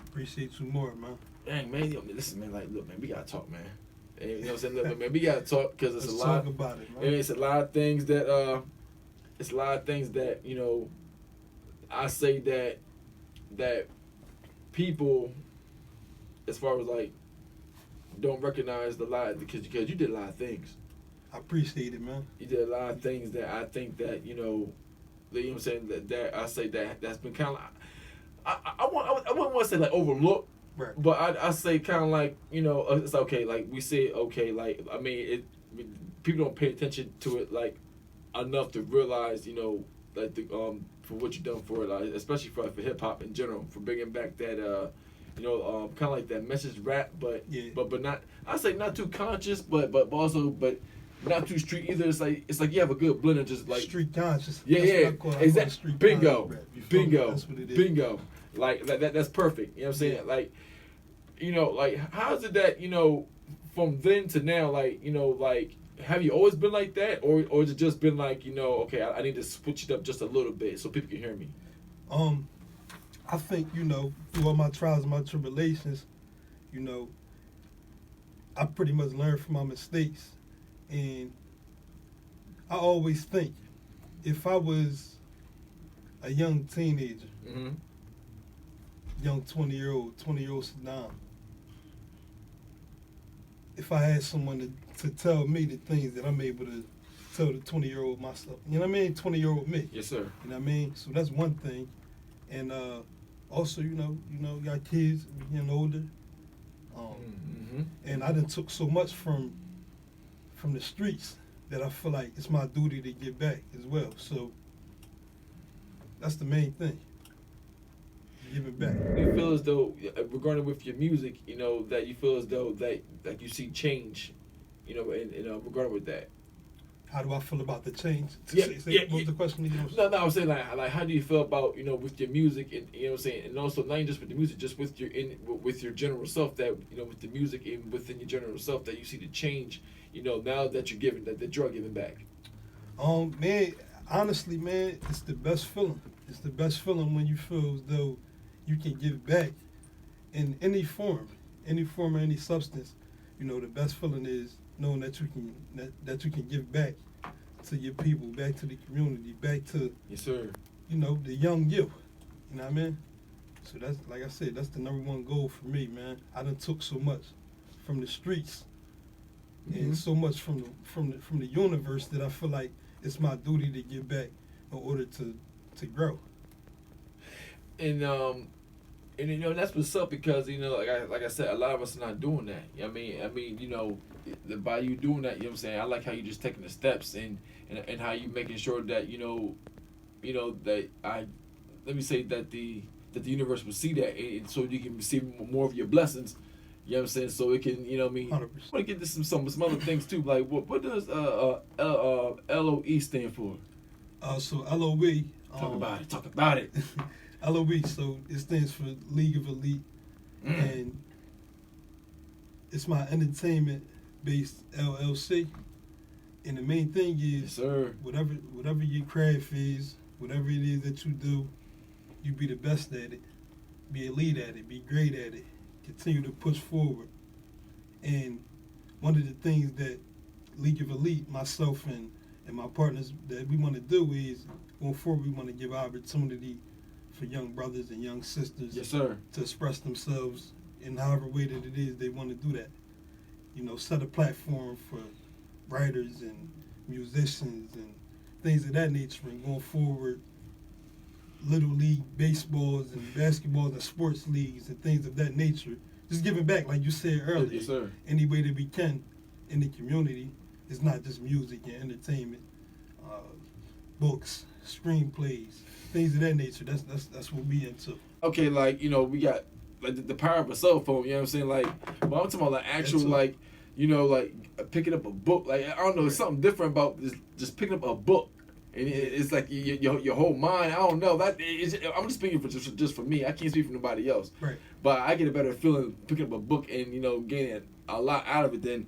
Appreciate you more, man. Dang, man, yo, listen, man, like, look, man, we gotta talk, man. And, you know what I'm saying? Look, man, we gotta talk because it's Let's a lot. talk about it, man. It's a lot of things that it's a lot of things that I say that people, as far as like, don't recognize the lot because you did a lot of things. I appreciate it, man. You did a lot of things that I think that that, what I'm saying that I say that's been kind of I wouldn't want to say like overlooked. Right. But I say kind of like it's okay. Like we say okay. Like I mean, people don't pay attention to it like enough to realize like for what you've done for it, like, especially for hip hop in general, for bringing back that kind of like that message rap, but yeah. but not I say not too conscious, but also but not too street either. It's like you have a good blend of just like street conscious. Yeah, exactly. Bingo, bingo, that's what it is. Bingo. Like that's perfect. You know what I'm saying? Yeah. Like. Like how is it that from then to now, like like have you always been like that, or has it just been like okay, I need to switch it up just a little bit so people can hear me? I think through all my trials and my tribulations, I pretty much learned from my mistakes, and I always think if I was a young teenager, Mm-hmm. young 20-year-old Saddam, if I had someone to tell me the things that I'm able to tell the 20-year-old myself, you know what I mean? 20-year-old me. Yes, sir. You know what I mean? So that's one thing. And also, you got kids getting older. Mm-hmm. And I done took so much from the streets that I feel like it's my duty to give back as well. So that's the main thing. Giving back. You feel as though, regarding with your music, that you feel as though that like you see change, in regarding with that. How do I feel about the change? What was the question again? No, I was saying like how do you feel about with your music and what I'm saying, and also not just with the music, just with your general self, that with the music and within your general self, that you see the change, now that you're giving that you're giving back. Man, honestly, man, it's the best feeling. It's the best feeling when you feel as though you can give back in any form or any substance. The best feeling is knowing that you can give back to your people, back to the community, back to yes, sir. The young you. You know what I mean? So that's, like I said, that's the number one goal for me, man. I done took so much from the streets and so much from the universe that I feel like it's my duty to give back in order to grow. And that's what's up, because like I said, a lot of us are not doing that. I mean by you doing that, what I'm saying, I like how you just taking the steps and how you making sure that that let me say that the universe will see that, and so you can receive more of your blessings. You know what I'm saying? So it can, I mean, 100%. I want to get this some other things too. Like what does LOE stand for? So LOE. Talk about it. LOE, so it stands for League of Elite, and it's my entertainment-based LLC. And the main thing is, yes, sir. Whatever your craft is, whatever it is that you do, you be the best at it, be elite at it, be great at it, continue to push forward. And one of the things that League of Elite, myself and my partners, that we want to do is, going forward, we want to give opportunity for young brothers and young sisters, yes, sir, to express themselves in however way that it is they want to do that. Set a platform for writers and musicians and things of that nature, and going forward, little league baseballs and basketballs and sports leagues and things of that nature. Just giving back, like you said earlier, yes, sir. Any way that we can in the community. It's not just music and entertainment, books, screenplays, things of that nature. That's what we into. Okay, like we got like the power of a cell phone. You know what I'm saying? Like, but I'm talking about like actual like picking up a book. Like I don't know, there's something different about just picking up a book, and it's like your whole mind. I don't know. I'm just speaking for just for me. I can't speak for nobody else. Right. But I get a better feeling picking up a book and getting a lot out of it than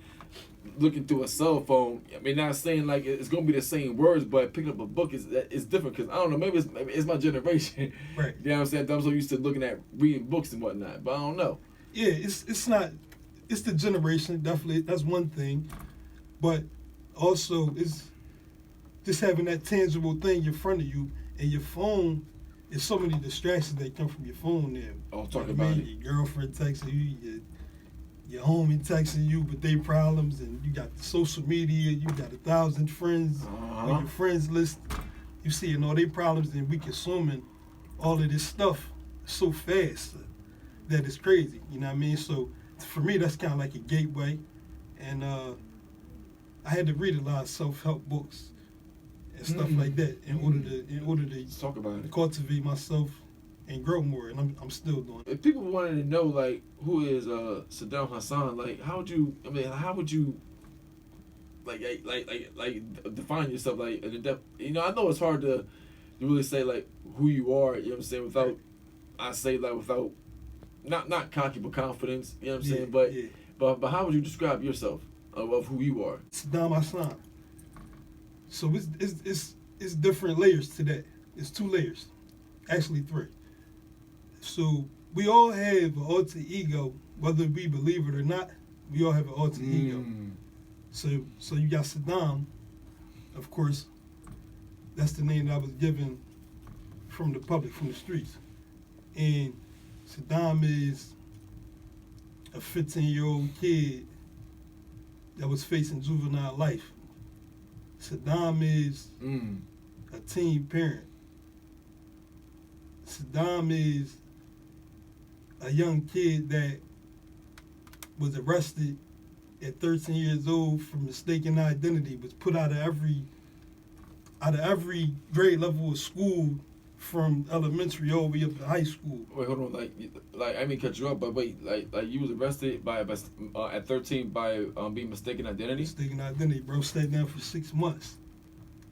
looking through a cell phone. I mean, not saying like it's gonna be the same words, but picking up a book is different because I don't know. Maybe it's my generation. Right. You know what I'm saying? I'm so used to looking at reading books and whatnot, but I don't know. Yeah, it's not. It's the generation, definitely. That's one thing, but also it's just having that tangible thing in front of you, and your phone. There's so many distractions that come from your phone now. Oh, talk about it. Your girlfriend texting you, your homie texting you with their problems, and you got social media. You got 1,000 friends on your friends list. You seeing all their problems, and we consuming all of this stuff so fast that it's crazy. You know what I mean? So for me, that's kind of like a gateway, and I had to read a lot of self-help books and stuff like that in order to talk about it, cultivate myself and grow more, and I'm still doing it. If people wanted to know like who is Sadaam Hasaan, like how would you like define yourself like in the depth? You know, I know it's hard to really say like who you are, you know what I'm saying, without without not cocky but confidence, you know what I'm saying? But how would you describe yourself of who you are? Sadaam Hasaan. So it's different layers to that. It's 2 layers. Actually 3. So we all have an alter ego, whether we believe it or not, we all have an alter ego. So you got Saddam, of course, that's the name that I was given from the public, from the streets. And Saddam is a 15-year-old kid that was facing juvenile life. Saddam is a teen parent. Saddam is a young kid that was arrested at 13 years old for mistaken identity, was put out of every grade level of school from elementary all the way up to high school. Wait, hold on, like I mean cut you up, but wait, like you was arrested by at 13 by being mistaken identity. Mistaken identity, bro. Stayed down for 6 months.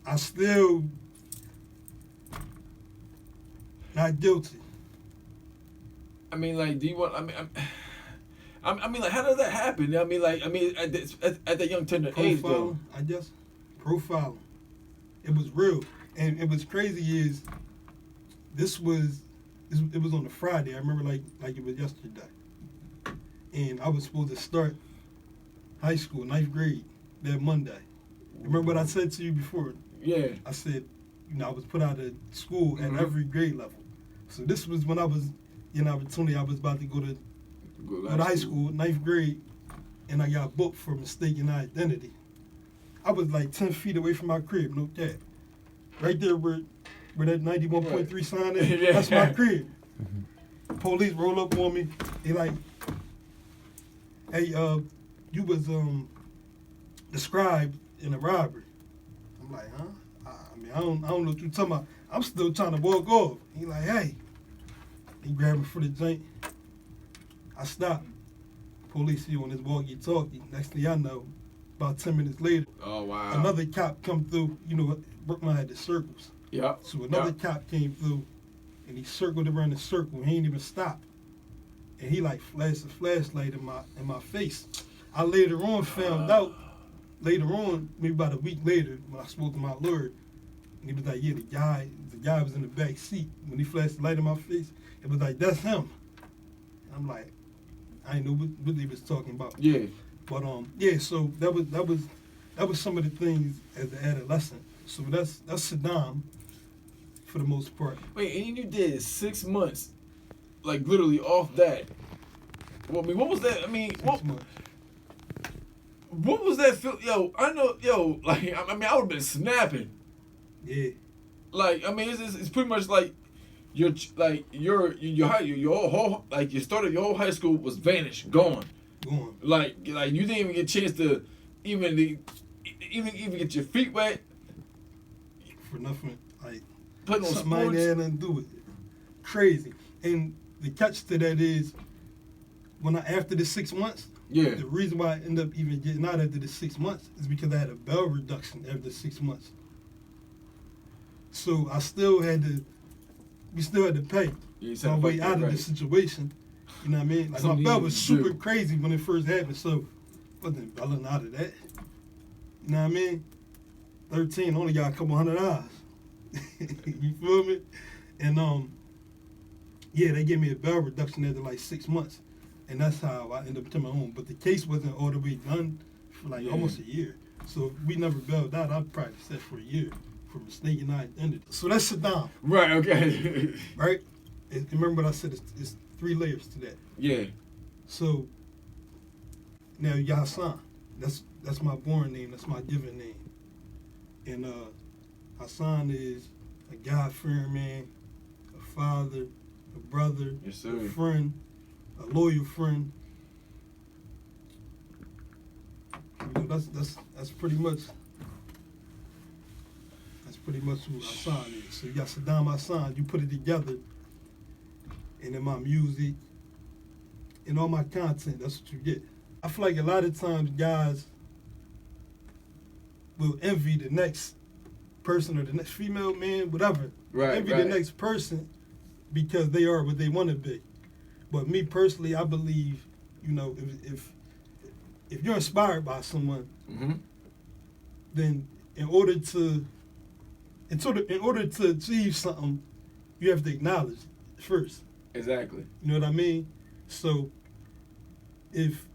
I still not guilty. I mean, like, do you want? I mean, like, how does that happen? I mean, at that young tender age, though. I guess profiling. It was real, and it was crazy. Is it was on a Friday. I remember like it was yesterday, and I was supposed to start high school, 9th grade, that Monday. Remember what I said to you before? Yeah. I said, I was put out of school at every grade level. So this was when I was in opportunity. I was about to go to high school, 9th grade, and I got booked for mistaken identity. I was like 10 feet away from my crib, no cap. Right there where that 91.3 sign is, yeah. That's my crib. Police roll up on me. They like, hey, you was described in a robbery. I'm like, huh? I don't know what you're talking about. I'm still trying to walk off. He like, hey. He grabbed me for the joint. I stopped. Police see on his walkie-talkie. Next thing I know, about 10 minutes later, oh wow, another cop come through. Brooklyn had the circles. Yeah. So another cop came through, and he circled around the circle. He ain't even stopped. And he like flashed a flashlight in my face. I later on found out. Later on, maybe about a week later, when I spoke to my lawyer, he was like, yeah, the guy was in the back seat. When he flashed the light in my face, it was like, that's him. And I'm like, I didn't know what he was talking about. Yeah. But so that was some of the things as an adolescent. So that's Saddam for the most part. Wait, and you did 6 months, like literally off that. Well, I mean, what was that? I mean, 6 months. What was that feel? Yo, I know, like, I mean, I would have been snapping. Yeah. Like, I mean, it's pretty much like your whole, like, you started your whole high school was vanished, gone. Like you didn't even get a chance to even get your feet wet. For nothing, like putting on something sports. like that had nothing to do with it. Crazy. And the catch to that is after the 6 months. Yeah. The reason why I ended up even getting out after the 6 months is because I had a bail reduction after 6 months. So we still had to pay my way out of the situation. You know what I mean? Like my bail was super crazy when it first happened, so I wasn't bailing out of that. You know what I mean? 13, only got a couple $100. You feel me? And yeah, they gave me a bail reduction after like 6 months, and that's how I ended up to my own. But the case wasn't all the way done for like almost a year. So if we never bailed out, I'd probably set for a year for mistaken identity. So that's Saddam. Right. Okay. Right? And remember what I said? It's 3 layers to that. Yeah. So now you got Hassan. That's my born name. That's my given name. And Hassan is a God-fearing man, a father, a brother, Yes, sir. a friend, a loyal friend. You know, that's pretty much who Hassan is. So you got Sadaam Hassan. You put it together, and in my music, and all my content, that's what you get. I feel like a lot of times guys will envy the next person or the next female, man, whatever. Right. Envy the next person because they are what they want to be. But me personally, I believe, you know, if you're inspired by someone, Mm-hmm. then in order to achieve something, you have to acknowledge it first. Exactly. You know what I mean? So if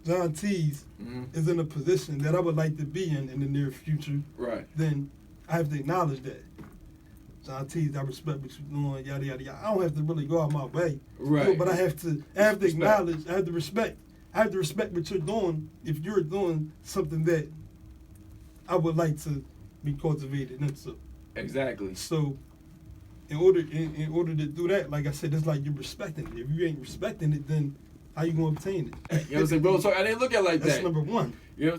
John Tees is in a position that I would like to be in the near future, Right. then I have to acknowledge that. John Tees, I respect what you're doing, yada yada yada. I don't have to really go out my way, Right. but I have to acknowledge. I have to respect. I have to respect what you're doing if you're doing something that I would like to be cultivated into. Exactly. So in order to do that, like I said, it's like you're respecting it. If you ain't respecting it, then how you gonna obtain it? You know what I'm saying, bro? So I didn't look at it like That's that. number one. You know.